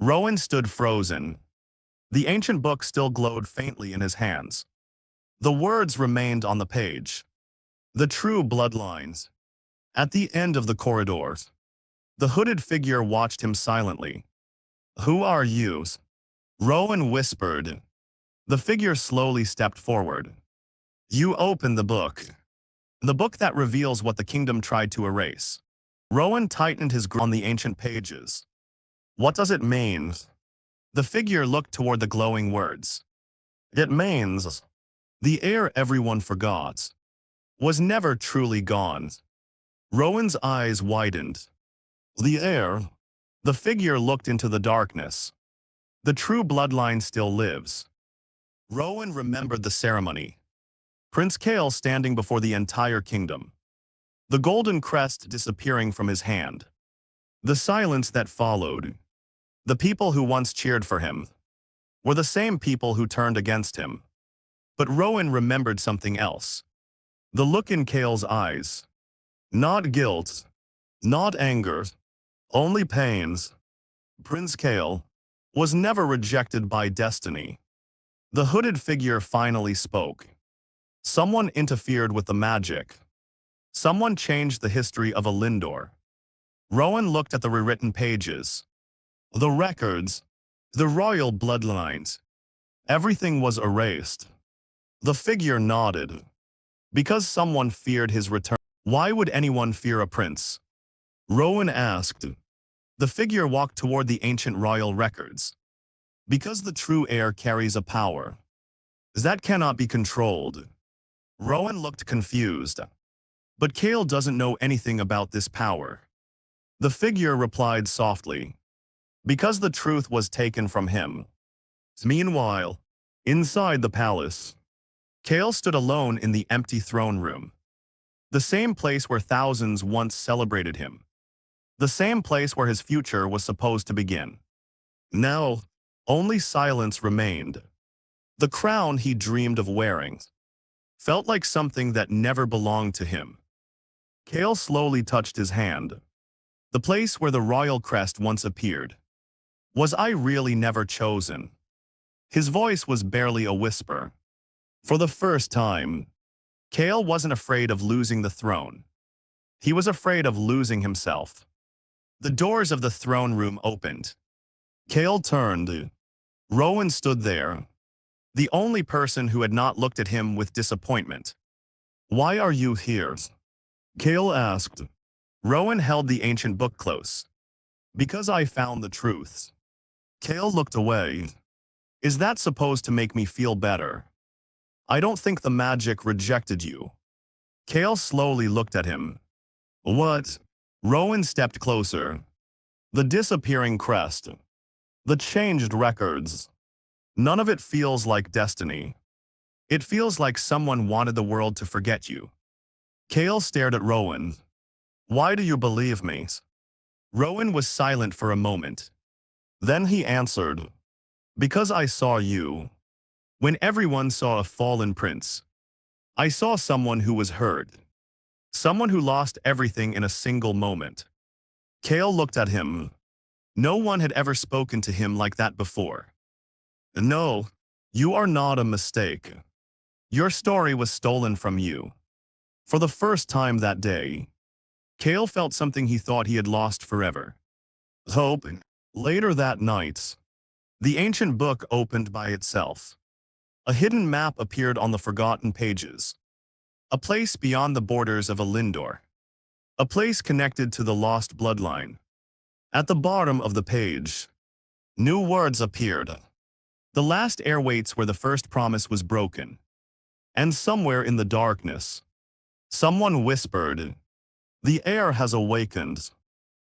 Rowan stood frozen. The ancient book still glowed faintly in his hands. The words remained on the page. The true bloodlines. At the end of the corridors, the hooded figure watched him silently. "Who are you?" Rowan whispered. The figure slowly stepped forward. "You open the book. The book that reveals what the kingdom tried to erase." Rowan tightened his grip on the ancient pages. "What does it mean?" The figure looked toward the glowing words. "It means the heir everyone forgot was never truly gone." Rowan's eyes widened. "The heir?" The figure looked into the darkness. "The true bloodline still lives." Rowan remembered the ceremony. Prince Kael standing before the entire kingdom. The golden crest disappearing from his hand. The silence that followed. The people who once cheered for him were the same people who turned against him. But Rowan remembered something else. The look in Kael's eyes. Not guilt, not anger, only pains. Prince Kael was never rejected by destiny. The hooded figure finally spoke. Someone interfered with the magic. Someone changed the history of Elyndor. Rowan looked at the rewritten pages. The records, the royal bloodlines. Everything was erased. The figure nodded. Because someone feared his return. Why would anyone fear a prince? Rowan asked. The figure walked toward the ancient royal records. Because the true heir carries a power that cannot be controlled. Rowan looked confused. But Kael doesn't know anything about this power. The figure replied softly. Because the truth was taken from him. Meanwhile, inside the palace, Kael stood alone in the empty throne room. The same place where thousands once celebrated him. The same place where his future was supposed to begin. Now, only silence remained. The crown he dreamed of wearing felt like something that never belonged to him. Kael slowly touched his hand. The place where the royal crest once appeared. Was I really never chosen? His voice was barely a whisper. For the first time, Kael wasn't afraid of losing the throne. He was afraid of losing himself. The doors of the throne room opened. Kael turned. Rowan stood there, the only person who had not looked at him with disappointment. "Why are you here?" Kael asked. Rowan held the ancient book close. "Because I found the truth." Kael looked away. "Is that supposed to make me feel better?" "I don't think the magic rejected you." Kael slowly looked at him. "What?" Rowan stepped closer. The disappearing crest. The changed records. None of it feels like destiny. It feels like someone wanted the world to forget you. Kael stared at Rowan. "Why do you believe me?" Rowan was silent for a moment. Then he answered. "Because I saw you. When everyone saw a fallen prince, I saw someone who was hurt. Someone who lost everything in a single moment." Kael looked at him. No one had ever spoken to him like that before. "No, you are not a mistake. Your story was stolen from you." For the first time that day, Kael felt something he thought he had lost forever. Hope. Later that night, the ancient book opened by itself. A hidden map appeared on the forgotten pages. A place beyond the borders of Elyndor. A place connected to the lost bloodline. At the bottom of the page, new words appeared. The last heir waits where the first promise was broken. And somewhere in the darkness, someone whispered, "The heir has awakened."